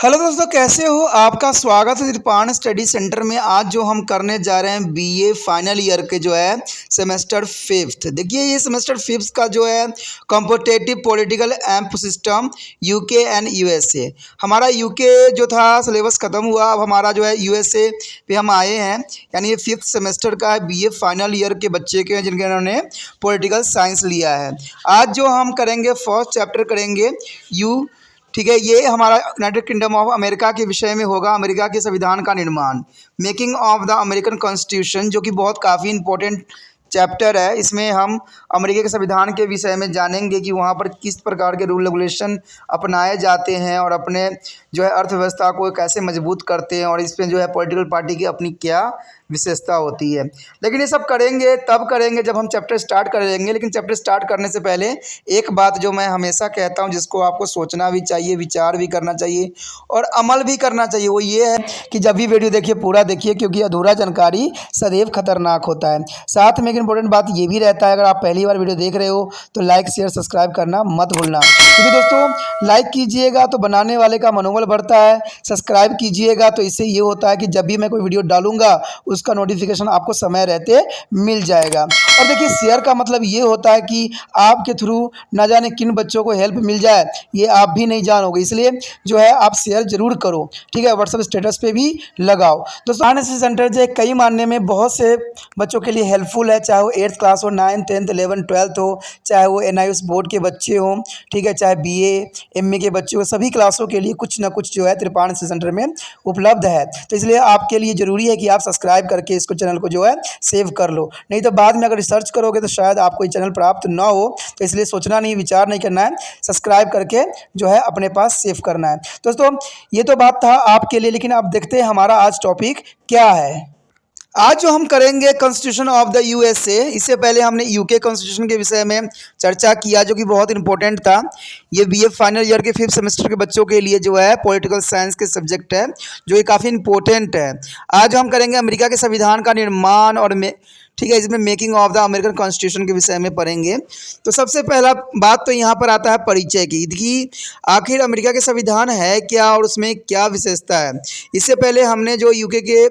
Hello दोस्तों, कैसे हो? आपका स्वागत है त्रिपाण स्टडी सेंटर में। आज जो हम करने जा रहे हैं बीए फाइनल ईयर के जो है सेमेस्टर फिफ्थ। देखिए, ये सेमेस्टर फिफ्थ का जो है competitive political amp system UK and USA. हमारा यूके जो था सिलेबस ख़त्म हुआ, अब हमारा जो है यूएसए पे हम आए हैं। यानी ये फिफ्थ सेमेस्टर का है, बीए फाइनल ईयर के बच्चे के जिनके उन्होंने पॉलिटिकल साइंस लिया है। आज जो हम करेंगे फर्स्ट चैप्टर करेंगे ठीक है। ये हमारा यूनाइटेड किंगडम ऑफ अमेरिका के विषय में होगा। अमेरिका के संविधान का निर्माण, making of the American constitution, जो कि बहुत काफ़ी इंपॉर्टेंट चैप्टर है। इसमें हम अमेरिका के संविधान के विषय में जानेंगे कि वहाँ पर किस प्रकार के रूल रेगुलेशन अपनाए जाते हैं और अपने जो है अर्थव्यवस्था को कैसे मजबूत करते हैं, और इसमें जो है पॉलिटिकल पार्टी की अपनी क्या विशेषता होती है। लेकिन ये सब करेंगे तब करेंगे जब हम चैप्टर स्टार्ट करेंगे। लेकिन चैप्टर स्टार्ट करने से पहले एक बात जो मैं हमेशा कहता हूँ, जिसको आपको सोचना भी चाहिए, विचार भी करना चाहिए और अमल भी करना चाहिए, वो ये है कि जब भी वीडियो देखिए पूरा देखिए, क्योंकि अधूरा जानकारी सदैव खतरनाक होता है। साथ में एक इंपॉर्टेंट बात ये भी रहता है, अगर आप पहली बार वीडियो देख रहे हो तो लाइक शेयर सब्सक्राइब करना मत भूलना। क्योंकि दोस्तों लाइक कीजिएगा तो बनाने वाले का मनोबल बढ़ता है, सब्सक्राइब कीजिएगा तो इससे ये होता है कि जब भी मैं कोई वीडियो डालूंगा उसका नोटिफिकेशन आपको समय रहते मिल जाएगा। और देखिए, शेयर का मतलब ये होता है कि आपके थ्रू ना जाने किन बच्चों को हेल्प मिल जाए, ये आप भी नहीं जानोगे। इसलिए जो है आप शेयर जरूर करो, ठीक है। व्हाट्सएप स्टेटस पे भी लगाओ। दोस्तों आरएनएसएस सेंटर जो है कई मानने में बहुत से बच्चों के लिए हेल्पफुल है, चाहे वो 8th क्लास हो, 9th 10th 11th 12th हो, चाहे वो एनआईएस बोर्ड के बच्चे हों, ठीक है, चाहे बीए एमए के बच्चे हो, सभी क्लासों के लिए कुछ ना कुछ जो है त्रिपाण एनएसएस सेंटर में उपलब्ध है। तो इसलिए आपके लिए ज़रूरी है कि आप सब्सक्राइब करके इसको चैनल को जो है सेव कर लो, नहीं तो बाद में अगर रिसर्च करोगे तो शायद आपको ये चैनल प्राप्त ना हो। तो इसलिए सोचना नहीं, विचार नहीं करना है, सब्सक्राइब करके जो है अपने पास सेव करना है। दोस्तों ये तो बात था आपके लिए, लेकिन आप देखते हैं हमारा आज टॉपिक क्या है। आज जो हम करेंगे कॉन्स्टिट्यूशन ऑफ द यूएसए। इससे पहले हमने यूके कॉन्स्टिट्यूशन के विषय में चर्चा किया, जो कि बहुत इंपॉर्टेंट था। ये बीए फाइनल ईयर के फिफ्थ सेमेस्टर के बच्चों के लिए जो है पॉलिटिकल साइंस के सब्जेक्ट है, जो ये काफ़ी इंपॉर्टेंट है। आज हम करेंगे अमेरिका के संविधान का निर्माण और ठीक है, इसमें making of the American constitution के विषय में पढ़ेंगे। तो सबसे पहला बात तो यहाँ पर आता है परिचय की, कि आखिर अमेरिका के संविधान है क्या और उसमें क्या विशेषता है। इससे पहले हमने जो यूके के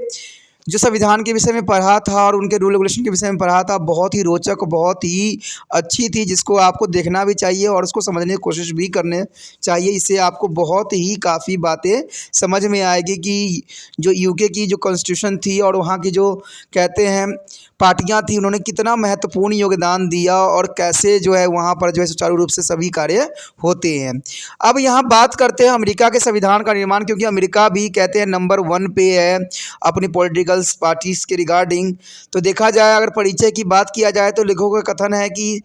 जो संविधान के विषय में पढ़ा था और उनके रूल रेगुलेशन के विषय में पढ़ा था, बहुत ही रोचक, बहुत ही अच्छी थी, जिसको आपको देखना भी चाहिए और उसको समझने की कोशिश भी करने चाहिए। इससे आपको बहुत ही काफ़ी बातें समझ में आएगी कि जो यूके की जो कॉन्स्टिट्यूशन थी और वहाँ की जो कहते हैं पार्टियां थी, उन्होंने कितना महत्वपूर्ण योगदान दिया और कैसे जो है वहाँ पर जो है सुचारू रूप से सभी कार्य होते हैं। अब यहाँ बात करते हैं अमेरिका के संविधान का निर्माण, क्योंकि अमेरिका भी कहते हैं नंबर 1 पे है अपनी पॉलिटिकल पार्टीज के रिगार्डिंग। तो देखा जाए, अगर परिचय की बात किया जाए तो लेखकों का कथन है कि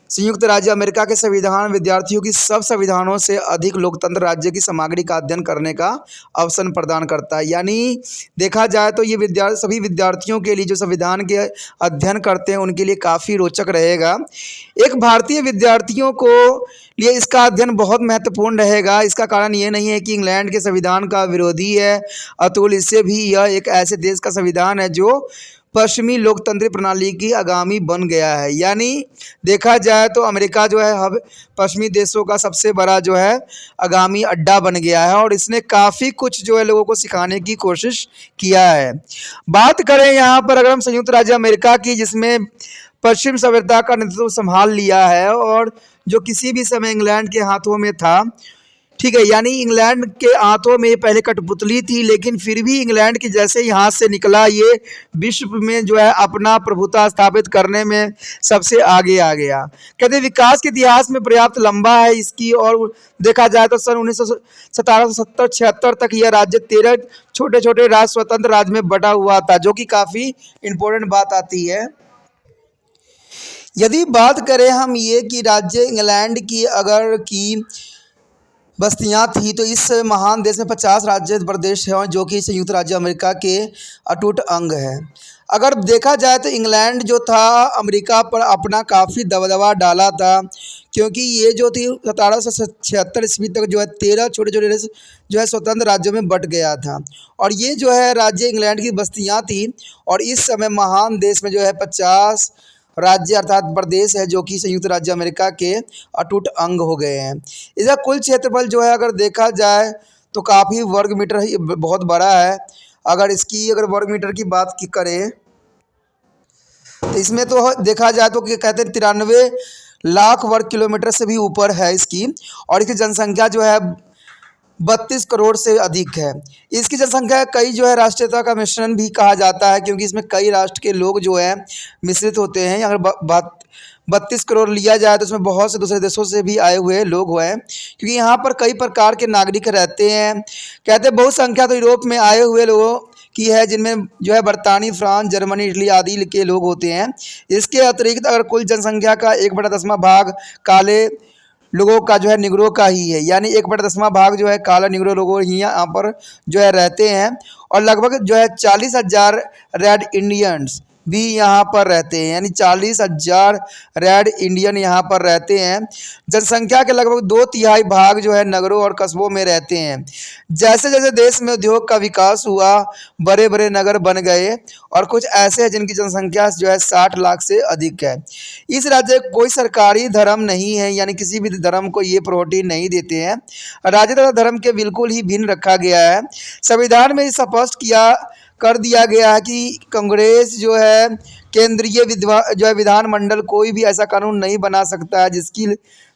संयुक्त राज्य अमेरिका के संविधान विद्यार्थियों की सब संविधानों से अधिक लोकतंत्र राज्य की सामग्री का अध्ययन करने का अवसर प्रदान करता है। यानी देखा जाए तो ये सभी विद्यार्थियों के लिए जो संविधान के अध्ययन करते हैं उनके लिए काफ़ी रोचक रहेगा। एक भारतीय विद्यार्थियों को लिए इसका अध्ययन बहुत महत्वपूर्ण रहेगा। इसका कारण ये नहीं है कि इंग्लैंड के संविधान का विरोधी है, अतुल इससे भी यह एक ऐसे देश का संविधान है जो पश्चिमी लोकतंत्र प्रणाली की आगामी बन गया है। यानी देखा जाए तो अमेरिका जो है अब पश्चिमी देशों का सबसे बड़ा जो है आगामी अड्डा बन गया है और इसने काफ़ी कुछ जो है लोगों को सिखाने की कोशिश किया है। बात करें यहाँ पर अगर हम संयुक्त राज्य अमेरिका की, जिसमें पश्चिम सभ्यता का नेतृत्व संभाल लिया है और जो किसी भी समय इंग्लैंड के हाथों में था, ठीक है। यानी इंग्लैंड के हाथों में पहले कठपुतली थी, लेकिन फिर भी इंग्लैंड के जैसे ही हाथ से निकला, ये विश्व में जो है अपना प्रभुता स्थापित करने में सबसे आगे आ गया। कहते हैं विकास के इतिहास में पर्याप्त लंबा है इसकी, और देखा जाए तो सन 1770-76 तक यह राज्य 13 छोटे छोटे राज्य स्वतंत्र राज्य में बटा हुआ था, जो कि काफ़ी इंपॉर्टेंट बात आती है। यदि बात करें हम ये कि राज्य इंग्लैंड की अगर की बस्तियां थी, तो इस महान देश में 50 राज्य प्रदेश हैं, जो कि संयुक्त राज्य अमेरिका के अटूट अंग हैं। अगर देखा जाए तो इंग्लैंड जो था अमेरिका पर अपना काफ़ी दबदबा डाला था, क्योंकि ये जो थी 1776 ईस्वी तक जो है 13 छोटे छोटे जो है स्वतंत्र राज्यों में बट गया था, और ये जो है राज्य इंग्लैंड की बस्तियां थी। और इस समय महान देश में जो है 50 राज्य अर्थात प्रदेश है, जो कि संयुक्त राज्य अमेरिका के अटूट अंग हो गए हैं। इसका कुल क्षेत्रफल जो है अगर देखा जाए तो काफ़ी वर्ग मीटर बहुत बड़ा है। अगर वर्ग मीटर की बात करें तो इसमें तो देखा जाए तो कहते हैं 93 लाख वर्ग किलोमीटर से भी ऊपर है इसकी। और इसकी जनसंख्या जो है 32 करोड़ से अधिक है। इसकी जनसंख्या कई जो है राष्ट्रीयता का मिश्रण भी कहा जाता है, क्योंकि इसमें कई राष्ट्र के लोग जो है मिश्रित होते हैं। अगर बात 32 करोड़ लिया जाए तो उसमें बहुत से दूसरे देशों से भी आए हुए लोग हुए हैं, क्योंकि यहाँ पर कई प्रकार के नागरिक रहते हैं। कहते हैं बहुसंख्या तो यूरोप में आए हुए लोगों की है, जिनमें जो है बरतानी, फ्रांस, जर्मनी, इटली आदि के लोग होते हैं। इसके अतिरिक्त अगर कुल जनसंख्या का 1/10वां भाग काले लोगों का जो है निग्रो का ही है, यानी 1/10वां भाग जो है काला निग्रो लोगों ही यहाँ पर जो है रहते हैं। और लगभग जो है 40,000 रेड इंडियंस भी यहाँ पर रहते हैं, यानी 40,000 रेड इंडियन यहाँ पर रहते हैं। जनसंख्या के लगभग 2/3 भाग जो है नगरों और कस्बों में रहते हैं। जैसे जैसे देश में उद्योग का विकास हुआ, बड़े बड़े नगर बन गए, और कुछ ऐसे हैं जिनकी जनसंख्या जो है 60 लाख से अधिक है। इस राज्य में कोई सरकारी धर्म नहीं है, यानी किसी भी धर्म को ये प्रायोरिटी नहीं देते हैं। राज्य तथा धर्म के बिल्कुल ही भिन्न रखा गया है। संविधान में स्पष्ट कर दिया गया है कि कांग्रेस जो है केंद्रीय विधानमंडल कोई भी ऐसा कानून नहीं बना सकता है जिसकी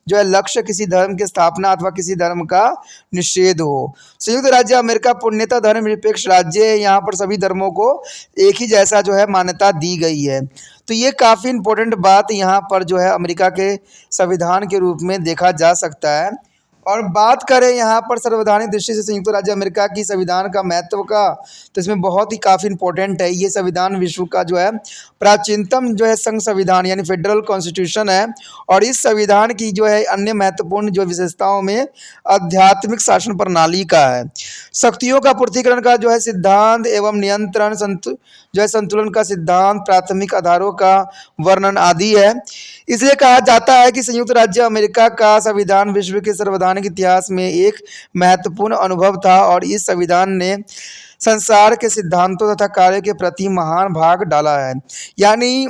जो है लक्ष्य किसी धर्म की स्थापना अथवा किसी धर्म का निषेध हो। संयुक्त राज्य अमेरिका पूर्णतः धर्मनिरपेक्ष राज्य है। यहाँ पर सभी धर्मों को एक ही जैसा जो है मान्यता दी गई है। तो ये काफ़ी इम्पोर्टेंट बात यहाँ पर जो है अमेरिका के संविधान के रूप में देखा जा सकता है। और बात करें यहाँ पर संवैधानिक दृष्टि से संयुक्त राज्य अमेरिका की संविधान का महत्व का, तो इसमें बहुत ही काफ़ी इम्पोर्टेंट है। ये संविधान विश्व का जो है प्राचीनतम जो है संघ संविधान यानी फेडरल कॉन्स्टिट्यूशन है। और इस संविधान की जो है अन्य महत्वपूर्ण जो विशेषताओं में आध्यात्मिक शासन प्रणाली का है, शक्तियों का पूर्तिकरण का जो है सिद्धांत एवं नियंत्रण जो है संतुलन का सिद्धांत, प्राथमिक आधारों का वर्णन आदि है। इसलिए कहा जाता है कि संयुक्त राज्य अमेरिका का संविधान विश्व के संवैधानिक इतिहास में एक महत्वपूर्ण अनुभव था, और इस संविधान ने संसार के सिद्धांतों तथा कार्यों के प्रति महान भाग डाला है। यानी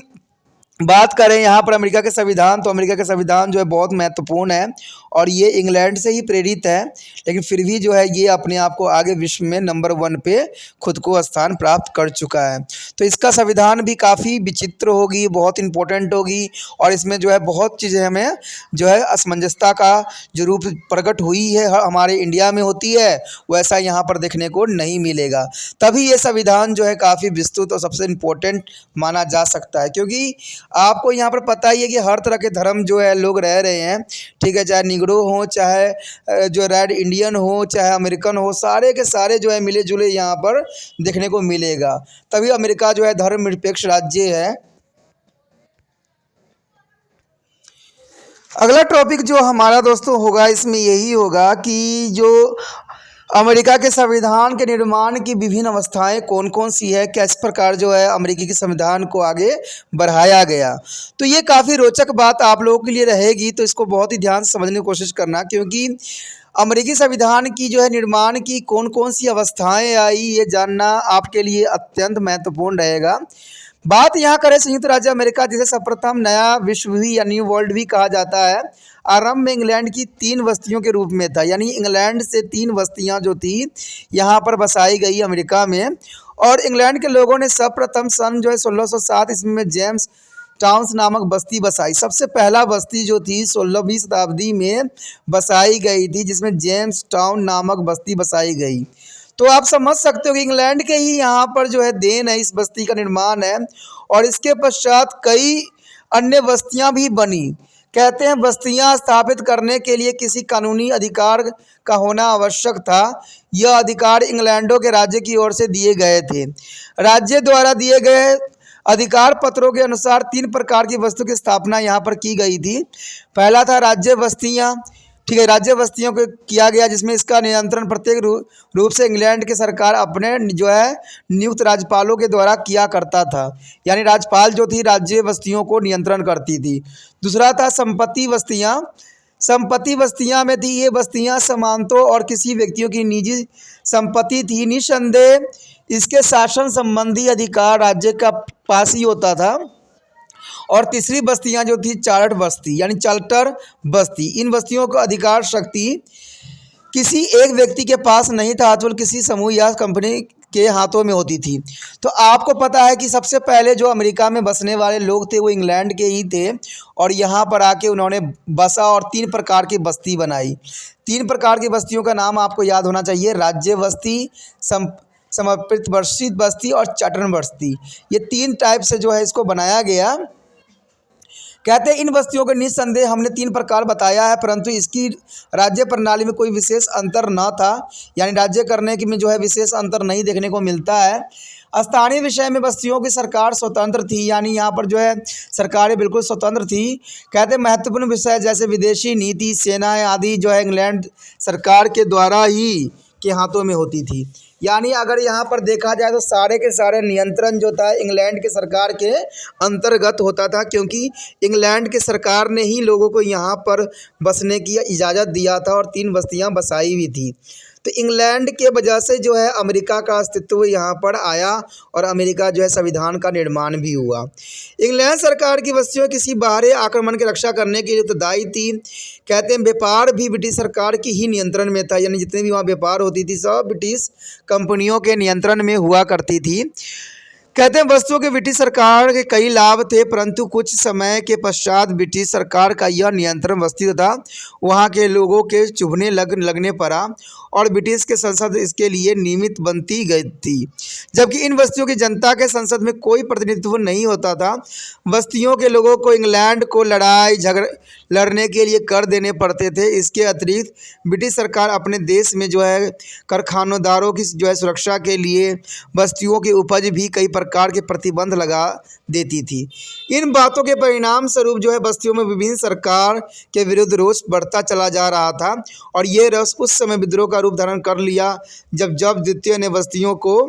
बात करें यहाँ पर अमेरिका के संविधान, तो अमेरिका के संविधान जो है बहुत महत्वपूर्ण है, और ये इंग्लैंड से ही प्रेरित है, लेकिन फिर भी जो है ये अपने आप को आगे विश्व में नंबर 1 पे खुद को स्थान प्राप्त कर चुका है। तो इसका संविधान भी काफ़ी विचित्र होगी, बहुत इंपॉर्टेंट होगी, और इसमें जो है बहुत चीज़ें हमें जो है असमंजसता का जो रूप प्रकट हुई है हमारे इंडिया में होती है, वैसा यहाँ पर देखने को नहीं मिलेगा। तभी ये संविधान जो है काफ़ी विस्तृत और सबसे इम्पोर्टेंट माना जा सकता है, क्योंकि आपको यहाँ पर पता ही है कि हर तरह के धर्म जो है लोग रह रहे हैं, ठीक है, चाहे निग्रो हो, चाहे जो रेड इंडियन हो, चाहे अमेरिकन हो, सारे के सारे जो है मिले जुले यहाँ पर देखने को मिलेगा। तभी अमेरिका जो है धर्मनिरपेक्ष राज्य है। अगला टॉपिक जो हमारा दोस्तों होगा इसमें यही होगा कि जो अमेरिका के संविधान के निर्माण की विभिन्न अवस्थाएं कौन कौन सी है, किस प्रकार जो है अमेरिकी के संविधान को आगे बढ़ाया गया। तो ये काफ़ी रोचक बात आप लोगों के लिए रहेगी, तो इसको बहुत ही ध्यान से समझने की कोशिश करना, क्योंकि अमेरिकी संविधान की जो है निर्माण की कौन कौन सी अवस्थाएं आई, ये जानना आपके लिए अत्यंत महत्वपूर्ण रहेगा। बात यहाँ करें संयुक्त राज्य अमेरिका, जिसे सर्वप्रथम नया विश्व भी या न्यू वर्ल्ड भी कहा जाता है, आरंभ में इंग्लैंड की 3 बस्तियों के रूप में था। यानी इंग्लैंड से 3 बस्तियां जो थी यहाँ पर बसाई गई अमेरिका में। और इंग्लैंड के लोगों ने सर्वप्रथम सन जो है 1607 ईस्वी में जेम्स टाउन्स नामक बस्ती बसाई। सबसे पहला बस्ती जो थी 16वीं शताब्दी में बसाई गई थी, जिसमें जेम्स टाउन नामक बस्ती बसाई गई। तो आप समझ सकते हो कि इंग्लैंड के ही यहाँ पर जो है देन है, इस बस्ती का निर्माण है। और इसके पश्चात कई अन्य बस्तियाँ भी बनी। कहते हैं बस्तियां स्थापित करने के लिए किसी कानूनी अधिकार का होना आवश्यक था। यह अधिकार इंग्लैंडों के राज्य की ओर से दिए गए थे। राज्य द्वारा दिए गए अधिकार पत्रों के अनुसार 3 प्रकार की वस्तु की स्थापना यहाँ पर की गई थी। पहला था राज्य बस्तियाँ, ठीक है, राज्य बस्तियों को किया गया, जिसमें इसका नियंत्रण प्रत्येक रूप से इंग्लैंड की सरकार अपने जो है नियुक्त राज्यपालों के द्वारा किया करता था। यानी राज्यपाल जो थी राज्य बस्तियों को नियंत्रण करती थी। दूसरा था संपत्ति बस्तियां। संपत्ति बस्तियां में थी ये बस्तियां सामंतों और किसी व्यक्तियों की निजी संपत्ति थी। निस्संदेह इसके शासन संबंधी अधिकार राज्य का पास ही होता था। और तीसरी बस्तियां जो थी चार्टर बस्ती, यानी चार्टर बस्ती। इन बस्तियों को अधिकार शक्ति किसी एक व्यक्ति के पास नहीं था, केवल किसी समूह या कंपनी के हाथों में होती थी। तो आपको पता है कि सबसे पहले जो अमेरिका में बसने वाले लोग थे वो इंग्लैंड के ही थे, और यहाँ पर आके उन्होंने बसा और 3 प्रकार की बस्ती बनाई। 3 प्रकार की बस्तियों का नाम आपको याद होना चाहिए: राज्य बस्ती, समर्पित बस्ती और चार्टर बस्ती। ये 3 टाइप से जो है इसको बनाया गया। कहते हैं इन बस्तियों के निस्संदेह हमने 3 प्रकार बताया है, परंतु इसकी राज्य प्रणाली में कोई विशेष अंतर न था, यानी राज्य करने की में जो है विशेष अंतर नहीं देखने को मिलता है। स्थानीय विषय में बस्तियों की सरकार स्वतंत्र थी, यानी यहाँ पर जो है सरकारें बिल्कुल स्वतंत्र थी। कहते हैं महत्वपूर्ण विषय जैसे विदेशी नीति, सेनाएं आदि जो है इंग्लैंड सरकार के द्वारा ही के हाथों में होती थी। यानी अगर यहाँ पर देखा जाए तो सारे के सारे नियंत्रण जो था इंग्लैंड के सरकार के अंतर्गत होता था, क्योंकि इंग्लैंड के सरकार ने ही लोगों को यहाँ पर बसने की इजाज़त दिया था और 3 बस्तियाँ बसाई हुई थी। तो इंग्लैंड के वजह से जो है अमेरिका का अस्तित्व यहाँ पर आया और अमेरिका जो है संविधान का निर्माण भी हुआ। इंग्लैंड सरकार की बस्तियों किसी बाहरी आक्रमण की रक्षा करने के लिए उत्तरदायी थी। कहते हैं व्यापार भी ब्रिटिश सरकार की ही नियंत्रण में था, यानी जितने भी वहाँ व्यापार होती थी सब ब्रिटिश कंपनियों के नियंत्रण में हुआ करती थी। कहते हैं वस्तुओं के ब्रिटिश सरकार के कई लाभ थे, परंतु कुछ समय के पश्चात ब्रिटिश सरकार का यह नियंत्रण बस्ती तथा वहाँ के लोगों के चुभने लगने पड़ा और ब्रिटिश के संसद इसके लिए नियमित बनती गई थी, जबकि इन बस्तियों की जनता के संसद में कोई प्रतिनिधित्व नहीं होता था। बस्तियों के लोगों को इंग्लैंड को लड़ाई झगड़े लड़ने के लिए कर देने पड़ते थे। इसके अतिरिक्त ब्रिटिश सरकार अपने देश में जो है कारखानदारों की जो है सुरक्षा के लिए बस्तियों की उपज भी कई प्रकार के प्रतिबंध लगा देती थी। इन बातों के परिणाम स्वरूप जो है बस्तियों में विभिन्न सरकार के विरुद्ध रोष बढ़ता चला जा रहा था, और ये रोष उस समय विद्रोह का रूप धारण कर लिया जब द्वितीय ने बस्तियों को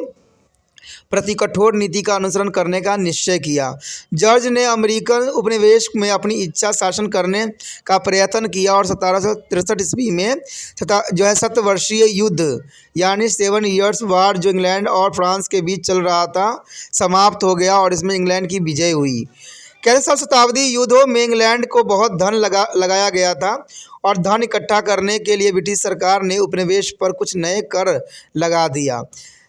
प्रति कठोर नीति का अनुसरण करने का निश्चय किया। जॉर्ज ने अमेरिकन उपनिवेश में अपनी इच्छा शासन करने का प्रयत्न किया और 1763 ईस्वी में जो है 7 वर्षीय युद्ध यानी 7 ईयर्स वार जो इंग्लैंड और फ्रांस के बीच चल रहा था समाप्त हो गया और इसमें इंग्लैंड की विजय हुई। कैसे शताब्दी युद्धों में इंग्लैंड को बहुत धन लगाया गया था और धन इकट्ठा करने के लिए ब्रिटिश सरकार ने उपनिवेश पर कुछ नए कर लगा दिया,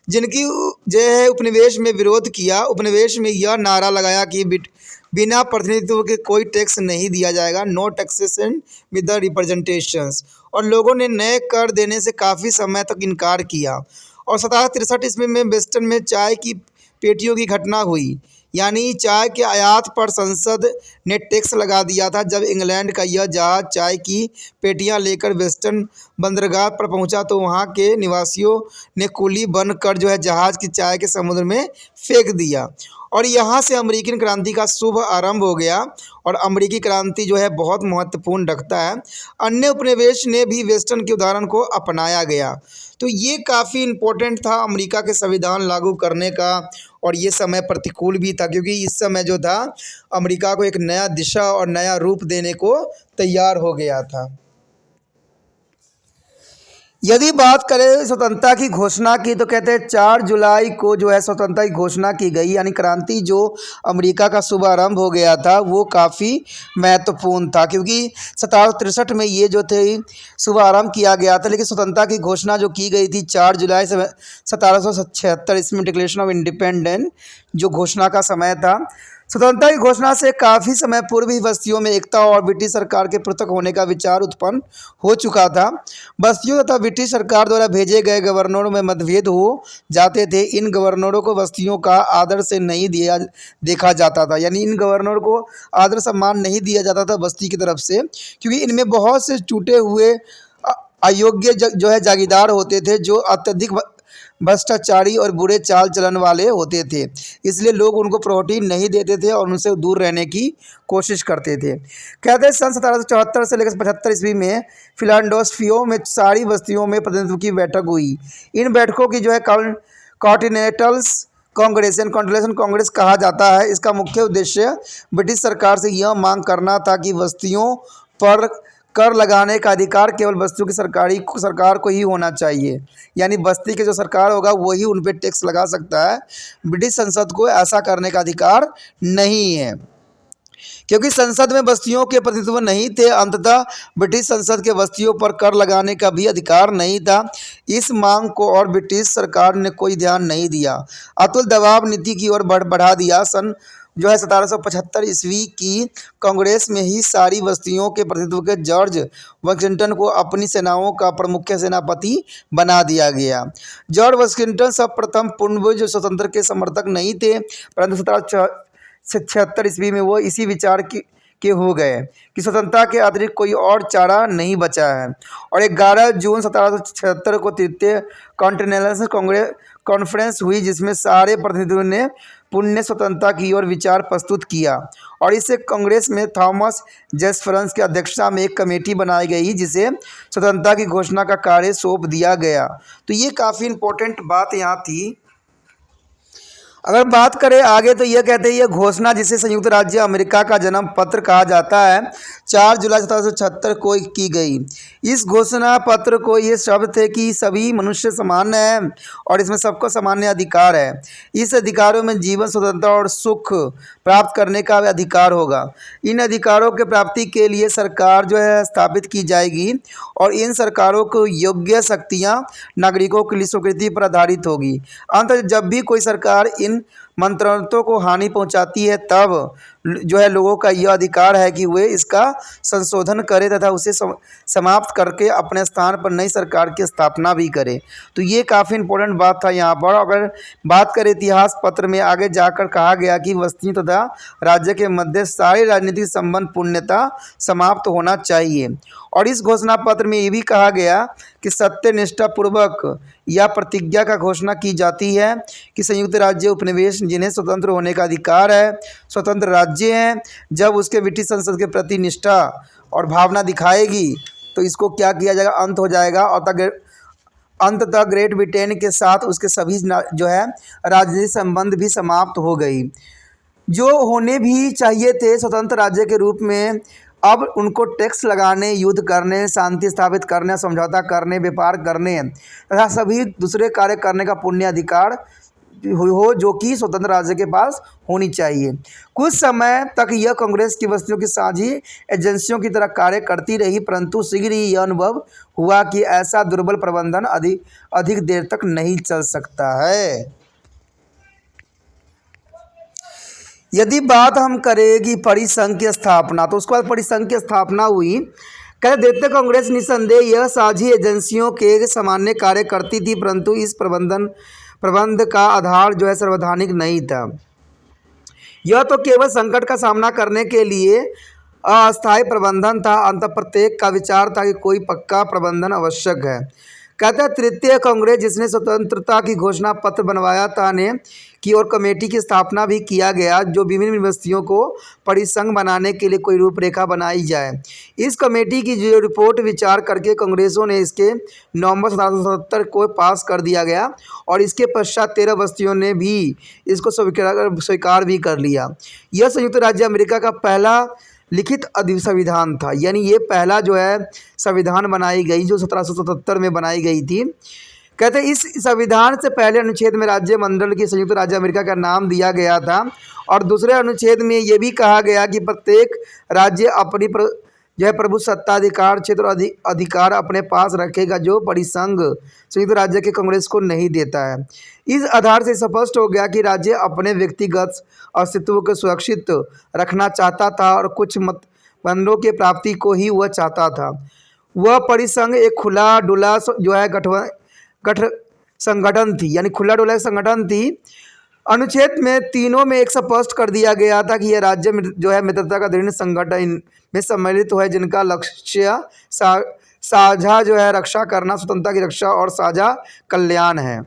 जिनकी जो है उपनिवेश में विरोध किया। उपनिवेश में यह नारा लगाया कि बिना प्रतिनिधित्व के कोई टैक्स नहीं दिया जाएगा, no taxation with the representations, और लोगों ने नए कर देने से काफ़ी समय तक इनकार किया। और 1763 ईस्वी में वेस्टर्न में चाय की पेटियों की घटना हुई, यानी चाय के आयात पर संसद ने टैक्स लगा दिया था। जब इंग्लैंड का यह जहाज़ चाय की पेटियां लेकर वेस्टर्न बंदरगाह पर पहुंचा तो वहां के निवासियों ने कुली बनकर जो है जहाज़ की चाय के समुद्र में फेंक दिया, और यहाँ से अमेरिकन क्रांति का शुभ आरंभ हो गया। और अमेरिकी क्रांति जो है बहुत महत्वपूर्ण रखता है। अन्य उपनिवेश ने भी वेस्टर्न के उदाहरण को अपनाया गया। तो ये काफ़ी इम्पोर्टेंट था अमेरिका के संविधान लागू करने का, और ये समय प्रतिकूल भी था क्योंकि इस समय जो था अमेरिका को एक नया दिशा और नया रूप देने को तैयार हो गया था। यदि बात करें स्वतंत्रता की घोषणा की तो कहते हैं 4 जुलाई को जो है स्वतंत्रता की घोषणा की गई, यानी क्रांति जो अमेरिका का शुभारंभ हो गया था वो काफ़ी महत्वपूर्ण था क्योंकि 1763 में ये जो थे शुभारंभ किया गया था, लेकिन स्वतंत्रता की घोषणा जो की गई थी 4 जुलाई 1776 इसमें डिक्लेरेशन ऑफ इंडिपेंडेंस जो घोषणा का समय था। स्वतंत्रता की घोषणा से काफ़ी समय पूर्व ही बस्तियों में एकता और ब्रिटिश सरकार के पृथक होने का विचार उत्पन्न हो चुका था। बस्तियों तथा ब्रिटिश सरकार द्वारा भेजे गए गवर्नरों में मतभेद हो जाते थे। इन गवर्नरों को बस्तियों का आदर से नहीं देखा जाता था, यानी इन गवर्नरों को आदर सम्मान नहीं दिया जाता था बस्ती की तरफ से, क्योंकि इनमें बहुत से टूटे हुए अयोग्य जो है जागीरदार होते थे जो अत्यधिक भ्रष्टाचारी और बुरे चाल चलन वाले होते थे, इसलिए लोग उनको प्रोटीन नहीं देते थे और उनसे दूर रहने की कोशिश करते थे। कहते हैं सन 1774 से लेकर 75 ईस्वी में फिलाडेल्फिया में सारी बस्तियों में प्रतिनिधित्व की बैठक हुई। इन बैठकों की जो है कॉन्टिनेंटल कांग्रेस कहा जाता है। इसका मुख्य उद्देश्य ब्रिटिश सरकार से यह मांग करना था कि बस्तियों पर कर लगाने का अधिकार केवल बस्तियों की सरकार को ही होना चाहिए, यानी बस्ती के जो सरकार होगा वही उन पर टैक्स लगा सकता है, ब्रिटिश संसद को ऐसा करने का अधिकार नहीं है। क्योंकि संसद में बस्तियों के प्रतिनिधित्व नहीं थे। अंततः ब्रिटिश संसद के बस्तियों पर कर लगाने का भी अधिकार नहीं था। इस मांग को और ब्रिटिश सरकार ने कोई ध्यान नहीं दिया, अतुल दबाव नीति की ओर बढ़ा दिया। सन 1775 ईस्वी की कांग्रेस में ही सारी बस्तियों के प्रतिनिधित्व के जॉर्ज वाशिंगटन को अपनी सेनाओं का प्रमुख सेनापति बना दिया गया। जॉर्ज वाशिंगटन सर्वप्रथम पूर्ण स्वतंत्र के समर्थक नहीं थे, परंतु 1776 ईस्वी में वो इसी विचार के हो गए कि स्वतंत्रता के अतिरिक्त कोई और चारा नहीं बचा है। और 11 जून 1776 को तृतीय कॉन्टिनेंटल कांग्रेस कॉन्फ्रेंस हुई, जिसमें सारे प्रतिनिधियों ने पूर्ण स्वतंत्रता की ओर विचार प्रस्तुत किया। और इसे कांग्रेस में थॉमस जेफरसन की अध्यक्षता में एक कमेटी बनाई गई, जिसे स्वतंत्रता की घोषणा का कार्य सौंप दिया गया। तो ये काफ़ी इम्पोर्टेंट बात यहाँ थी। अगर बात करें आगे तो यह कहते हैं, यह घोषणा जिसे संयुक्त राज्य अमेरिका का जन्म पत्र कहा जाता है, 4 जुलाई 1776 को की गई। इस घोषणा पत्र को ये शब्द थे कि सभी मनुष्य समान हैं और इसमें सबको सामान्य अधिकार है। इस अधिकारों में जीवन, स्वतंत्रता और सुख प्राप्त करने का अधिकार होगा। इन अधिकारों के प्राप्ति के लिए सरकार जो है स्थापित की जाएगी और इन सरकारों को योग्य शक्तियाँ नागरिकों की स्वीकृति पर आधारित होगी। अंत जब भी कोई सरकार इन मंत्रणों को हानि पहुंचाती है, तब जो है लोगों का यह अधिकार है कि वे इसका संशोधन करें तथा उसे समाप्त करके अपने स्थान पर नई सरकार की स्थापना भी करें। तो ये काफ़ी इंपॉर्टेंट बात था यहाँ पर। अगर बात करें इतिहास पत्र में आगे जाकर कहा गया कि बस्तियों तथा राज्य के मध्य सारे राजनीतिक संबंध पूर्णतः समाप्त होना चाहिए। और इस घोषणा पत्र में ये भी कहा गया कि सत्यनिष्ठा पूर्वक यह प्रतिज्ञा का घोषणा की जाती है कि संयुक्त राज्य उपनिवेश जिन्हें स्वतंत्र होने का अधिकार है, स्वतंत्र राज्य हैं। जब उसके ब्रिटिश संसद के प्रति निष्ठा और भावना दिखाएगी तो इसको क्या किया जाएगा, अंत हो जाएगा। और अंततः ग्रेट ब्रिटेन के साथ उसके सभी जो है राजनीतिक संबंध भी समाप्त हो गई, जो होने भी चाहिए थे स्वतंत्र राज्य के रूप में। अब उनको टैक्स लगाने, युद्ध करने, शांति स्थापित करने, समझौता करने, व्यापार करने तथा सभी दूसरे कार्य करने का पुण्य अधिकार हो, जो कि स्वतंत्र राज्य के पास होनी चाहिए। कुछ समय तक यह कांग्रेस की बस्तियों की साझी एजेंसियों की तरह कार्य करती रही, परंतु शीघ्र ही यह अनुभव हुआ कि ऐसा दुर्बल प्रबंधन अधिक देर तक नहीं चल सकता है। यदि बात हम करेंगी परिसंघ की स्थापना, तो उसके बाद परिसंघ की स्थापना हुई। कह देते कांग्रेस निसंदेह यह साझी एजेंसियों के सामान्य कार्य करती थी, परंतु इस प्रबंध का आधार जो है संवैधानिक नहीं था। यह तो केवल संकट का सामना करने के लिए अस्थायी प्रबंधन था। अंत प्रत्येक का विचार था कि कोई पक्का प्रबंधन आवश्यक है। कहते हैं तृतीय कांग्रेस जिसने स्वतंत्रता की घोषणा पत्र बनवाया था ने की और कमेटी की स्थापना भी किया गया, जो विभिन्न बस्तियों को परिसंघ बनाने के लिए कोई रूपरेखा बनाई जाए। इस कमेटी की जो रिपोर्ट विचार करके कांग्रेसों ने इसके नवंबर 1777 को पास कर दिया गया और इसके पश्चात 13 बस्तियों ने भी इसको स्वीकार भी कर लिया। यह संयुक्त राज्य अमेरिका का पहला लिखित संविधान था, यानी ये पहला जो है संविधान बनाई गई जो 1777 में बनाई गई थी। कहते हैं इस संविधान से पहले अनुच्छेद में राज्य मंडल की संयुक्त राज्य अमेरिका का नाम दिया गया था और दूसरे अनुच्छेद में ये भी कहा गया कि प्रत्येक राज्य अपनी जो है प्रभु सत्ताधिकार क्षेत्र अधिकार अपने पास रखेगा, जो परिसंघ संयुक्त राज्य के कांग्रेस को नहीं देता है। इस आधार से स्पष्ट हो गया कि राज्य अपने व्यक्तिगत अस्तित्व को सुरक्षित रखना चाहता था और कुछ मतबंधों के प्राप्ति को ही वह चाहता था। वह परिसंघ एक खुला डुला जो है संगठन थी, यानी खुला डुला संगठन थी। अनुच्छेद में तीनों में एक स्पष्ट कर दिया गया था कि यह राज्य जो है मित्रता का दृढ़ संगठन में सम्मिलित है, जिनका लक्ष्य साझा जो है रक्षा करना, स्वतंत्रता की रक्षा और साझा कल्याण है।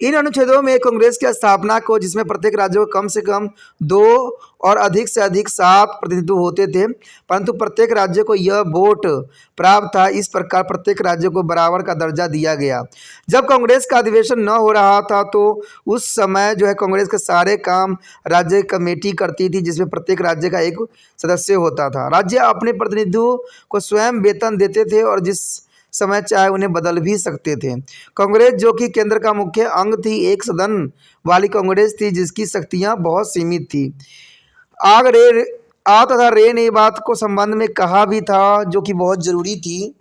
इन अनुच्छेदों में कांग्रेस की स्थापना को, जिसमें प्रत्येक राज्य को कम से कम 2 और अधिक से अधिक 7 प्रतिनिधित्व होते थे, परंतु प्रत्येक राज्य को यह वोट प्राप्त था। इस प्रकार प्रत्येक राज्य को बराबर का दर्जा दिया गया। जब कांग्रेस का अधिवेशन न हो रहा था तो उस समय जो है कांग्रेस के सारे काम राज्य कमेटी करती थी, जिसमें प्रत्येक राज्य का एक सदस्य होता था। राज्य अपने प्रतिनिधियों को स्वयं वेतन देते थे और जिस समय चाहे उन्हें बदल भी सकते थे। कांग्रेस जो कि केंद्र का मुख्य अंग थी, एक सदन वाली कांग्रेस थी जिसकी शक्तियां बहुत सीमित थी। आग रे आ तथा रे ने बात को संबंध में कहा भी था, जो कि बहुत जरूरी थी।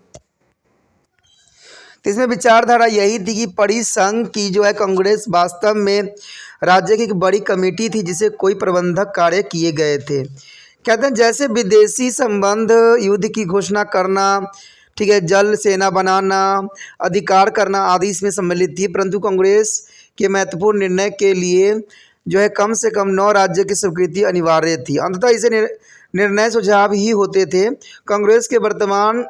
तो इसमें विचारधारा यही थी कि परिसंघ की जो है कांग्रेस वास्तव में राज्य की एक बड़ी कमेटी थी जिसे कोई प्रबंधक कार्य किए गए थे। कहते हैं जैसे विदेशी संबंध, युद्ध की घोषणा करना, ठीक है, जल सेना बनाना, अधिकार करना आदि इसमें सम्मिलित थी, परंतु कांग्रेस के महत्वपूर्ण निर्णय के लिए जो है कम से कम 9 राज्य की स्वीकृति अनिवार्य थी। अंततः इसे निर्णय सुझाव ही होते थे। कांग्रेस के वर्तमान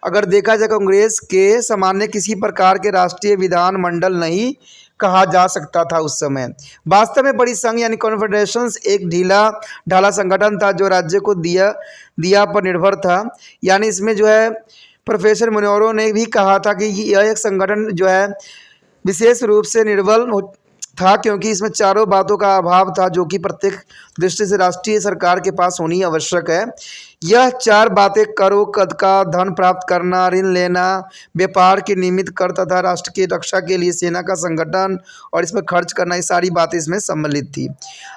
अगर देखा जाए कांग्रेस के सामान्य किसी प्रकार के राष्ट्रीय विधानमंडल नहीं कहा जा सकता था उस समय। वास्तव में परिसंघ यानी कॉन्फेडरेशंस एक ढीला ढाला संगठन था जो राज्य को दिया पर निर्भर था। यानी इसमें जो है प्रोफेसर मुनरो ने भी कहा था कि यह एक संगठन जो है विशेष रूप से निर्बल था क्योंकि इसमें चारों बातों का अभाव था जो कि प्रत्येक दृष्टि से राष्ट्रीय सरकार के पास होनी आवश्यक है। यह 4 बातें करो कद का धन प्राप्त करना, ऋण लेना, व्यापार के निमित्त कर तथा राष्ट्र की रक्षा के लिए सेना का संगठन और इसमें खर्च करना, ये सारी बातें इसमें सम्मिलित थी।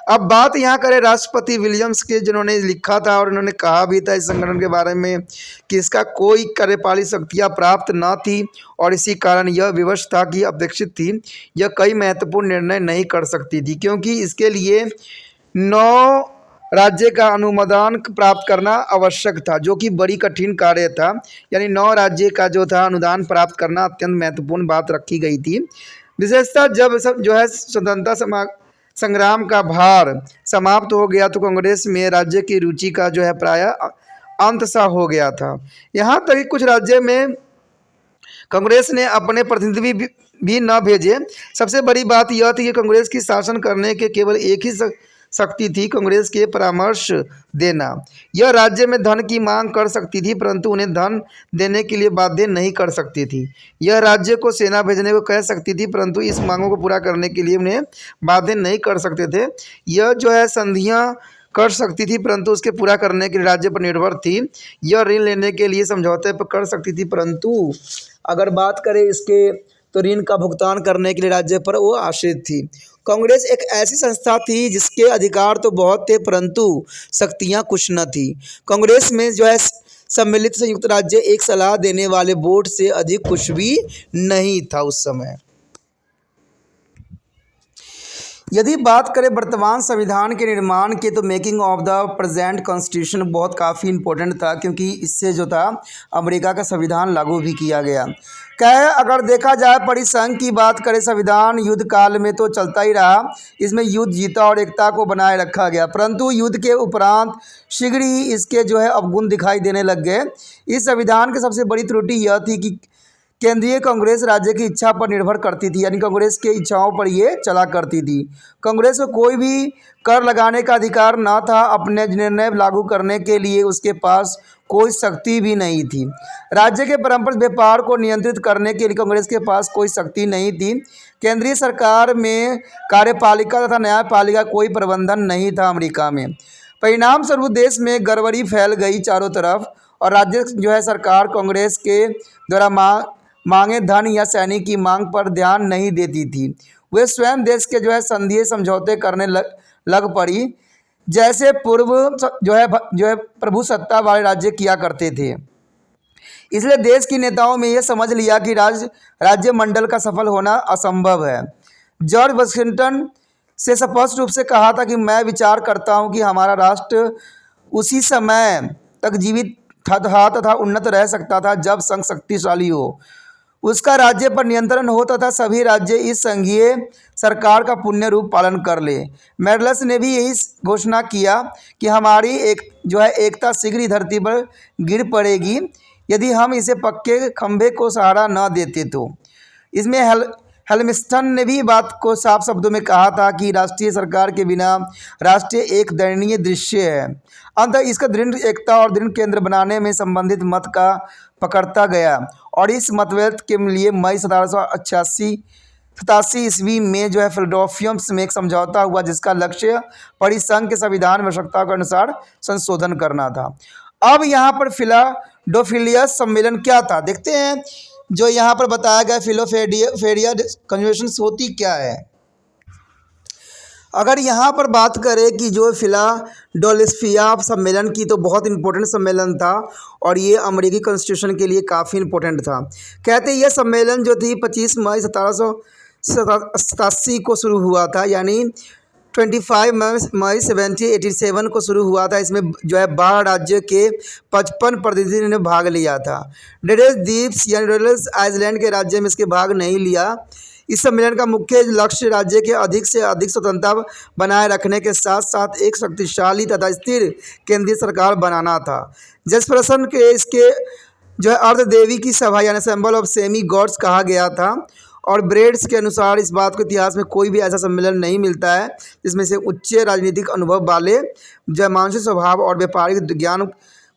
अब बात यहाँ करें राष्ट्रपति विलियम्स के, जिन्होंने लिखा था और इन्होंने कहा भी था इस संगठन के बारे में कि इसका कोई कार्यपालिक शक्तियाँ प्राप्त न थी और इसी कारण यह विवश था कि अपेक्षित थी यह कई महत्वपूर्ण निर्णय नहीं कर सकती थी क्योंकि इसके लिए 9 राज्य का अनुमोदन प्राप्त करना आवश्यक था, जो कि बड़ी कठिन कार्य था। यानी 9 राज्य का जो था अनुदान प्राप्त करना अत्यंत महत्वपूर्ण बात रखी गई थी। विशेषतः जब जो है स्वतंत्रता संग्राम का भार समाप्त हो गया तो कांग्रेस में राज्य की रुचि का जो है प्रायः अंत सा हो गया था। यहाँ तक कि कुछ राज्य में कांग्रेस ने अपने प्रतिनिधि भी न भेजे। सबसे बड़ी बात यह थी कि कांग्रेस की शासन करने के केवल एक ही शक्ति थी, कांग्रेस के परामर्श देना। यह राज्य में धन की मांग कर सकती थी परंतु उन्हें धन देने के लिए बाध्य नहीं कर सकती थी। यह राज्य को सेना भेजने को कह सकती थी परंतु इस मांगों को पूरा करने के लिए उन्हें बाध्य नहीं कर सकते थे। यह जो है संधियाँ कर सकती थी परंतु उसके पूरा करने के लिए राज्य पर निर्भर थी। यह ऋण लेने के लिए समझौते पर कर सकती थी परंतु अगर बात करें इसके तो ऋण का भुगतान करने के लिए राज्य पर वो आश्रित थी। कांग्रेस एक ऐसी संस्था थी जिसके अधिकार तो बहुत थे परंतु शक्तियां कुछ न थी। कांग्रेस में जो है सम्मिलित संयुक्त राज्य एक सलाह देने वाले बोर्ड से अधिक कुछ भी नहीं था उस समय। यदि बात करें वर्तमान संविधान के निर्माण के तो making of the present constitution बहुत काफ़ी इम्पोर्टेंट था क्योंकि इससे जो था अमेरिका का संविधान लागू भी किया गया। क्या है, अगर देखा जाए परिसंघ की बात करें, संविधान युद्ध काल में तो चलता ही रहा, इसमें युद्ध जीता और एकता को बनाए रखा गया, परंतु युद्ध के उपरांत शीघ्र ही इसके जो है अवगुण दिखाई देने लग गए। इस संविधान की सबसे बड़ी त्रुटि यह थी कि केंद्रीय कांग्रेस राज्य की इच्छा पर निर्भर करती थी, यानी कांग्रेस के इच्छाओं पर ये चला करती थी। कांग्रेस को कोई भी कर लगाने का अधिकार न था, अपने निर्णय लागू करने के लिए उसके पास कोई शक्ति भी नहीं थी। राज्य के पारंपरिक व्यापार को नियंत्रित करने के लिए कांग्रेस के पास कोई शक्ति नहीं थी। केंद्रीय सरकार में कार्यपालिका तथा न्यायपालिका कोई प्रबंधन नहीं था अमेरिका में। परिणाम स्वरूप देश में गड़बड़ी फैल गई चारों तरफ और राज्य जो है सरकार कांग्रेस के द्वारा मांगे धन या सैनिक की मांग पर ध्यान नहीं देती थी। वे स्वयं देश के जो है संधीय समझौते करने लग पड़ी, जैसे पूर्व जो है प्रभुसत्ता वाले राज्य किया करते थे। इसलिए देश के नेताओं में यह समझ लिया कि राज्य मंडल का सफल होना असंभव है। जॉर्ज वाशिंगटन से स्पष्ट रूप से कहा था कि मैं विचार करता हूं कि हमारा राष्ट्र उसी समय तक जीवित था तथा उन्नत रह सकता था जब संघ शक्तिशाली हो, उसका राज्य पर नियंत्रण हो तथा सभी राज्य इस संघीय सरकार का पुण्य रूप पालन कर ले। मेडल्स ने भी यही घोषणा किया कि हमारी एकता शीघ्र ही धरती पर गिर पड़ेगी यदि हम इसे पक्के खंभे को सहारा न देते तो। इसमें हेल्मस्टन ने भी बात को साफ शब्दों में कहा था कि राष्ट्रीय सरकार के बिना राष्ट्रीय एक दयनीय दृश्य है। अंततः इसका दृढ़ एकता और दृढ़ केंद्र बनाने में संबंधित मत का पकड़ता गया और इस मतभेद के लिए मई 1787 ईस्वी में जो है फिलाडेल्फिया में एक समझौता हुआ जिसका लक्ष्य परिसंघ के संविधान आवश्यकता के अनुसार संशोधन करना था। अब यहाँ पर फिलाडेल्फिया सम्मेलन क्या था देखते हैं। जो यहाँ पर बताया गया फिलाडेल्फिया कन्वेंशन होती क्या है। अगर यहाँ पर बात करें कि जो फिलाडेल्फिया सम्मेलन की, तो बहुत इंपॉर्टेंट सम्मेलन था और ये अमेरिकी कॉन्स्टिट्यूशन के लिए काफ़ी इंपॉर्टेंट था। कहते हैं यह सम्मेलन जो थी 25 मई 1787 को शुरू हुआ था, यानी 25 मई 1787 को शुरू हुआ था। इसमें जो है 12 राज्य के 55 प्रतिनिधियों ने भाग लिया था। डेडेस द्वीप्स यानी डेडेस आइलैंड के राज्य में इसके भाग नहीं लिया। इस सम्मेलन का मुख्य लक्ष्य राज्य के अधिक से अधिक स्वतंत्रता बनाए रखने के साथ साथ एक शक्तिशाली तथा स्थिर केंद्रीय सरकार बनाना था। जैफरसन के इसके जो है अर्धदेवी की सभा यानी सिंबल ऑफ सेमी गॉड्स कहा गया था। और ब्रेड्स के अनुसार इस बात को इतिहास में कोई भी ऐसा सम्मेलन नहीं मिलता है जिसमें से उच्च राजनीतिक अनुभव वाले, जो मानसिक स्वभाव और व्यापारिक ज्ञान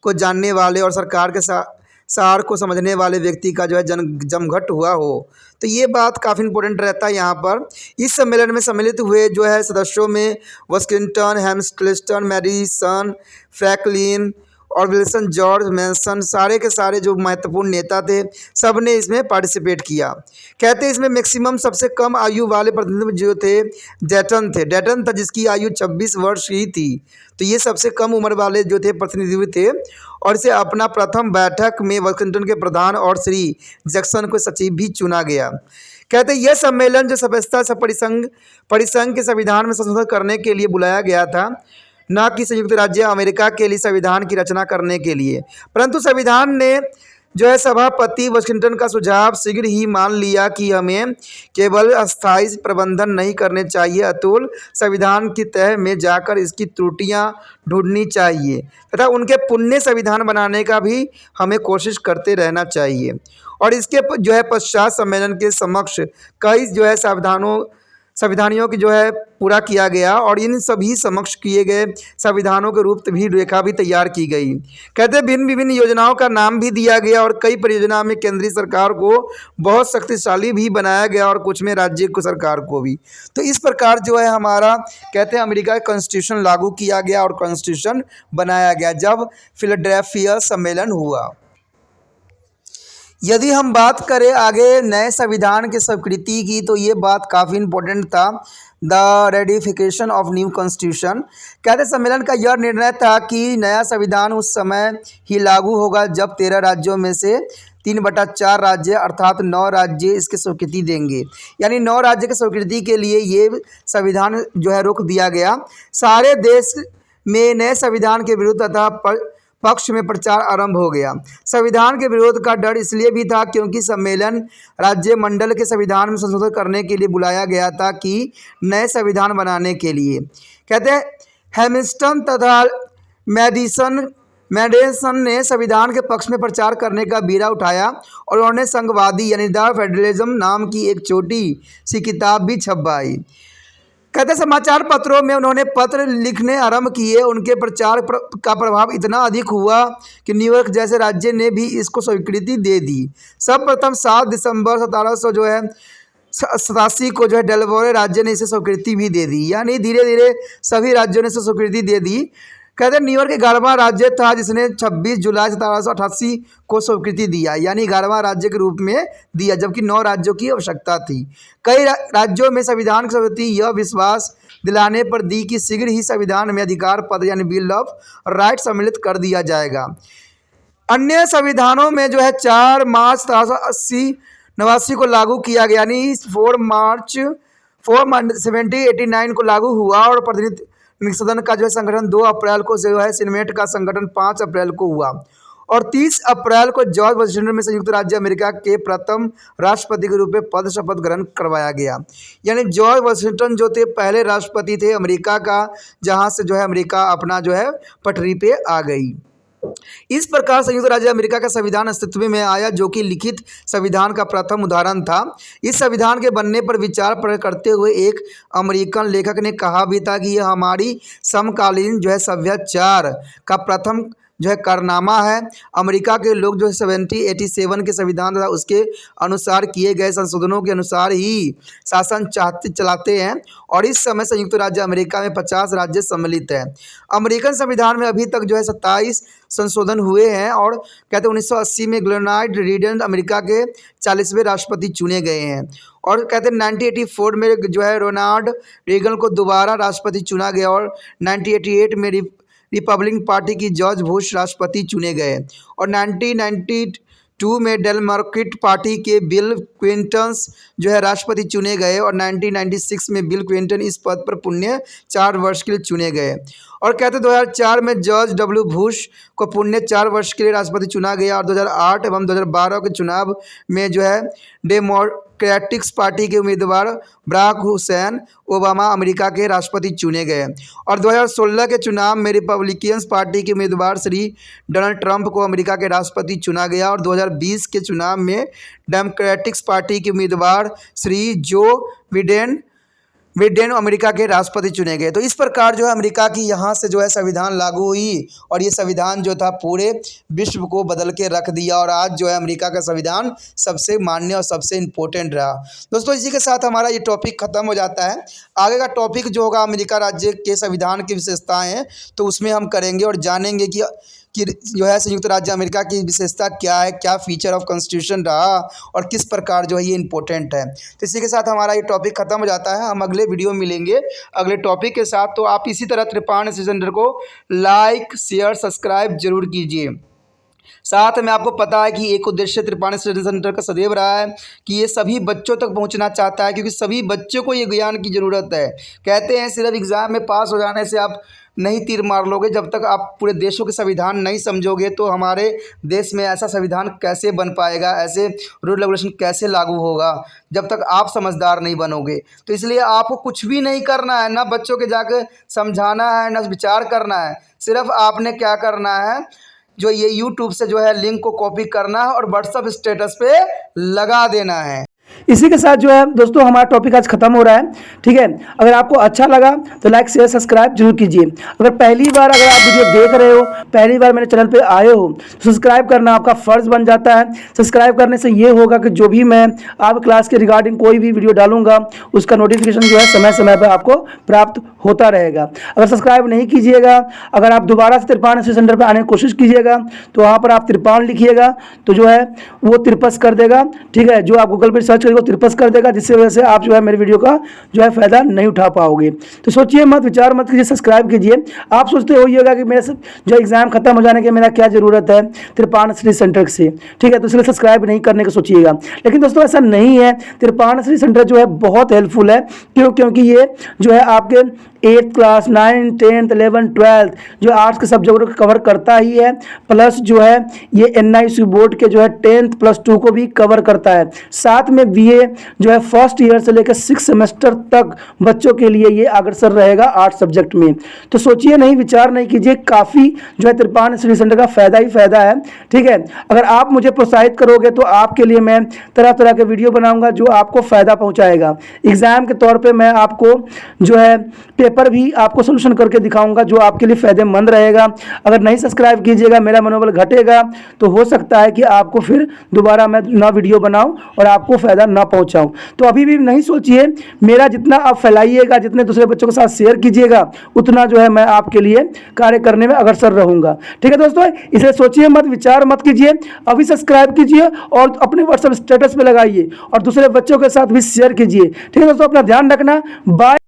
को जानने वाले और सरकार के सार को समझने वाले व्यक्ति का जो है जमघट हुआ हो। तो ये बात काफ़ी इंपॉर्टेंट रहता है यहाँ पर। इस सम्मेलन में सम्मिलित हुए जो है सदस्यों में वाशिंगटन, हैम्स्टन, मैडिसन, फ्रैंकलिन और विल्सन, जॉर्ज मैसन, सारे के सारे जो महत्वपूर्ण नेता थे, सब ने इसमें पार्टिसिपेट किया। कहते हैं इसमें मैक्सिमम सबसे कम आयु वाले प्रतिनिधि जो थे डेटन था जिसकी आयु 26 वर्ष ही थी। तो ये सबसे कम उम्र वाले जो थे प्रतिनिधि थे और इसे अपना प्रथम बैठक में वाशिंगटन के प्रधान और श्री जैक्सन को सचिव भी चुना गया। कहते हैं यह सम्मेलन जो सभ्यता परिसंघ के संविधान में संशोधन करने के लिए बुलाया गया था, न कि संयुक्त राज्य अमेरिका के लिए संविधान की रचना करने के लिए। परंतु संविधान ने जो है सभापति वाशिंगटन का सुझाव शीघ्र ही मान लिया कि हमें केवल अस्थायी प्रबंधन नहीं करने चाहिए, अतुल संविधान की तह में जाकर इसकी त्रुटियां ढूंढनी चाहिए तथा उनके पुण्य संविधान बनाने का भी हमें कोशिश करते रहना चाहिए। और इसके जो है पश्चात सम्मेलन के समक्ष कई जो है संविधानियों की जो है पूरा किया गया और इन सभी समक्ष किए गए संविधानों के रूप भी रेखा भी तैयार की गई। कहते भिन्न विभिन्न योजनाओं का नाम भी दिया गया और कई परियोजना में केंद्रीय सरकार को बहुत शक्तिशाली भी बनाया गया और कुछ में राज्य को सरकार को भी। तो इस प्रकार जो है हमारा कहते हैं अमेरिका का कॉन्स्टिट्यूशन लागू किया गया और कॉन्स्टिट्यूशन बनाया गया जब फिलाडेल्फिया सम्मेलन हुआ। यदि हम बात करें आगे नए संविधान की स्वीकृति की, तो ये बात काफ़ी इम्पोर्टेंट था, the ratification of new constitution. कहते सम्मेलन का यह निर्णय था कि नया संविधान उस समय ही लागू होगा जब 13 राज्यों में से 3/4 राज्य अर्थात 9 राज्य इसकी स्वीकृति देंगे। यानी 9 राज्य की स्वीकृति के लिए ये संविधान जो है रोक दिया गया। सारे देश में नए संविधान के विरुद्ध तथा पक्ष में प्रचार आरंभ हो गया। संविधान के विरोध का डर इसलिए भी था क्योंकि सम्मेलन राज्य मंडल के संविधान में संशोधन करने के लिए बुलाया गया था कि नए संविधान बनाने के लिए। कहते हैं हैमिल्टन तथा मैडिसन ने संविधान के पक्ष में प्रचार करने का बीड़ा उठाया और उन्होंने संघवादी यानी द फेडरलिज्म नाम की एक छोटी सी किताब भी छपवाई। कहते समाचार पत्रों में उन्होंने पत्र लिखने आरंभ किए। उनके प्रचार का प्रभाव इतना अधिक हुआ कि न्यूयॉर्क जैसे राज्य ने भी इसको स्वीकृति दे दी। सर्वप्रथम 7 दिसंबर 1787 जो है 87 को जो है डेलावेयर राज्य ने इसे स्वीकृति भी दे दी। यानी धीरे धीरे सभी राज्यों ने इसे स्वीकृति दे दी। कहते हैं न्यूयॉर्क 11वां राज्य था जिसने 26 जुलाई 1788 को स्वीकृति दिया, यानी 11वां राज्य के रूप में दिया, जबकि 9 राज्यों की आवश्यकता थी। कई राज्यों में संविधान की स्वीकृति यह विश्वास दिलाने पर दी कि शीघ्र ही संविधान में अधिकार पद यानी बिल ऑफ राइट्स सम्मिलित कर दिया जाएगा। अन्य संविधानों में जो है 4 मार्च 1789 को लागू किया गया, यानी 4 मार्च 1789 को लागू हुआ और प्रतिनिधि सदन का जो है संगठन 2 अप्रैल को जो है सीनेट का संगठन 5 अप्रैल को हुआ और 30 अप्रैल को जॉर्ज वाशिंगटन में संयुक्त राज्य अमेरिका के प्रथम राष्ट्रपति के रूप में पद शपथ ग्रहण करवाया गया। यानी जॉर्ज वाशिंगटन जो थे पहले राष्ट्रपति थे अमेरिका का, जहां से जो है अमेरिका अपना जो है पटरी पे आ गई। इस प्रकार संयुक्त राज्य अमेरिका का संविधान अस्तित्व में आया, जो कि लिखित संविधान का प्रथम उदाहरण था। इस संविधान के बनने पर विचार प्रकट करते हुए एक अमेरिकन लेखक ने कहा भी था कि यह हमारी समकालीन जो है सभ्याचार का प्रथम जो है कारनामा है। अमेरिका के लोग जो है 1787 के संविधान तथा उसके अनुसार किए गए संशोधनों के अनुसार ही शासन चलाते हैं और इस समय संयुक्त राज्य अमेरिका में 50 राज्य सम्मिलित हैं। अमेरिकन संविधान में अभी तक जो है 27 संशोधन हुए हैं और कहते हैं 1980 में ग्लेनार्ड रीगन अमेरिका के 40वें राष्ट्रपति चुने गए हैं और कहते हैं 1984 में जो है रोनाल्ड रीगन को दोबारा राष्ट्रपति चुना गया और 1988 में रिपब्लिकन पार्टी की जॉर्ज बुश राष्ट्रपति चुने गए और 1992 में डेमोक्रेटिक पार्टी के बिल क्लिंटन जो है राष्ट्रपति चुने गए और 1996 में बिल क्लिंटन इस पद पर पुण्य 4 वर्ष के लिए चुने गए और कहते 2004 में जॉर्ज डब्ल्यू बुश को पुण्य 4 वर्ष के लिए राष्ट्रपति चुना गया और 2008 एवं 2012 के चुनाव में जो है डेमोक्रेटिक पार्टी के उम्मीदवार बराक हुसैन ओबामा अमेरिका के राष्ट्रपति चुने गए और 2016 के चुनाव में रिपब्लिकन पार्टी के उम्मीदवार श्री डोनाल्ड ट्रंप को अमेरिका के राष्ट्रपति चुना गया और 2020 के चुनाव में डेमोक्रेटिक पार्टी के उम्मीदवार श्री जो बिडेन अमेरिका के राष्ट्रपति चुने गए। तो इस प्रकार जो है अमेरिका की यहाँ से जो है संविधान लागू हुई और ये संविधान जो था पूरे विश्व को बदल के रख दिया और आज जो है अमेरिका का संविधान सबसे मान्य और सबसे इम्पोर्टेंट रहा। दोस्तों इसी के साथ हमारा ये टॉपिक ख़त्म हो जाता है। आगे का टॉपिक जो होगा अमेरिका राज्य के संविधान की विशेषताएँ हैं तो उसमें हम करेंगे और जानेंगे कि जो है संयुक्त राज्य अमेरिका की विशेषता क्या है, क्या फीचर ऑफ कॉन्स्टिट्यूशन रहा और किस प्रकार जो है ये इंपॉर्टेंट है। तो इसी के साथ हमारा ये टॉपिक खत्म हो जाता है। हम अगले वीडियो में मिलेंगे अगले टॉपिक के साथ। तो आप इसी तरह त्रिपाण सेंटर को लाइक शेयर सब्सक्राइब जरूर कीजिए। साथ में आपको पता है कि एक उद्देश्य त्रिपाणी स्टडी सेंटर का सदैव रहा है कि ये सभी बच्चों तक पहुंचना चाहता है क्योंकि सभी बच्चों को ये ज्ञान की ज़रूरत है। कहते हैं सिर्फ एग्ज़ाम में पास हो जाने से आप नहीं तीर मार लोगे, जब तक आप पूरे देशों के संविधान नहीं समझोगे तो हमारे देश में ऐसा संविधान कैसे बन पाएगा, ऐसे रूल रेगुलेशन कैसे लागू होगा जब तक आप समझदार नहीं बनोगे। तो इसलिए आपको कुछ भी नहीं करना है, ना बच्चों के जाकर समझाना है, ना विचार करना है। सिर्फ आपने क्या करना है, जो ये यूट्यूब से जो है लिंक को कॉपी करना है और व्हाट्सएप स्टेटस पे लगा देना है। इसी के साथ जो है दोस्तों हमारा टॉपिक आज खत्म हो रहा है। ठीक है, अगर आपको अच्छा लगा तो लाइक शेयर सब्सक्राइब जरूर कीजिए। अगर पहली बार अगर आप वीडियो देख रहे हो, पहली बार मेरे चैनल पे आए हो तो सब्सक्राइब करना आपका फ़र्ज़ बन जाता है। सब्सक्राइब करने से ये होगा कि जो भी मैं आप क्लास के रिगार्डिंग कोई भी वीडियो डालूंगा उसका नोटिफिकेशन जो है समय समय पर आपको प्राप्त होता रहेगा। अगर सब्सक्राइब नहीं कीजिएगा, अगर आप दोबारा से त्रिपाण स्टडी सेंटर पर आने की कोशिश कीजिएगा तो वहाँ पर आप त्रिपाण लिखिएगा तो जो है वो तिरपस कर देगा। ठीक है, जो आप गूगल पर सर्च करेंगे तिरपस कर देगा, जिससे वजह से आप जो है मेरे वीडियो का जो है फ़ायदा नहीं उठा पाओगे। तो सोचिए मत, विचार मत कीजिए, सब्सक्राइब कीजिए। आप सोचते होइएगा कि मेरे जो एग्ज़ाम खत्म हो जाने के मेरा क्या ज़रूरत है त्रिपाण स्टडी सेंटर से। ठीक है, तो इसलिए सब्सक्राइब नहीं करने का सोचिएगा, लेकिन दोस्तों ऐसा नहीं है। त्रिपाण स्टडी सेंटर जो है बहुत हेल्पफुल है। क्योंकि ये जो है आपके 8th class 9th 10th 11th 12th जो आर्ट्स के सब्जेक्टों को कवर करता ही है, प्लस जो है ये NIC बोर्ड के जो है 10th +2 को भी कवर करता है। साथ में BA जो है फर्स्ट ईयर से लेकर 6 सेमेस्टर तक बच्चों के लिए ये अग्रसर रहेगा आर्ट्स सब्जेक्ट में। तो सोचिए नहीं, विचार नहीं कीजिए, काफ़ी जो है त्रिपाण स्टडी सेंटर का फ़ायदा ही फ़ायदा है। ठीक है, अगर आप मुझे प्रोत्साहित करोगे तो आपके लिए मैं तरह तरह के वीडियो बनाऊँगा जो आपको फ़ायदा पहुँचाएगा। एग्ज़ाम के तौर पर मैं आपको जो है पेपर भी आपको सोल्यूशन करके दिखाऊंगा जो आपके लिए फ़ायदेमंद रहेगा। अगर नहीं सब्सक्राइब कीजिएगा, मेरा मनोबल घटेगा, तो हो सकता है कि आपको फिर दोबारा मैं ना वीडियो बनाऊं और आपको फ़ायदा ना पहुंचाऊं। तो अभी भी नहीं सोचिए, मेरा जितना आप फैलाइएगा, जितने दूसरे बच्चों के साथ शेयर कीजिएगा, उतना जो है मैं आपके लिए कार्य करने में अग्रसर रहूँगा। ठीक है दोस्तों, इसे सोचिए मत, विचार मत कीजिए, अभी सब्सक्राइब कीजिए और अपने व्हाट्सएप स्टेटस पर लगाइए और दूसरे बच्चों के साथ भी शेयर कीजिए। ठीक है दोस्तों, अपना ध्यान रखना। बाय।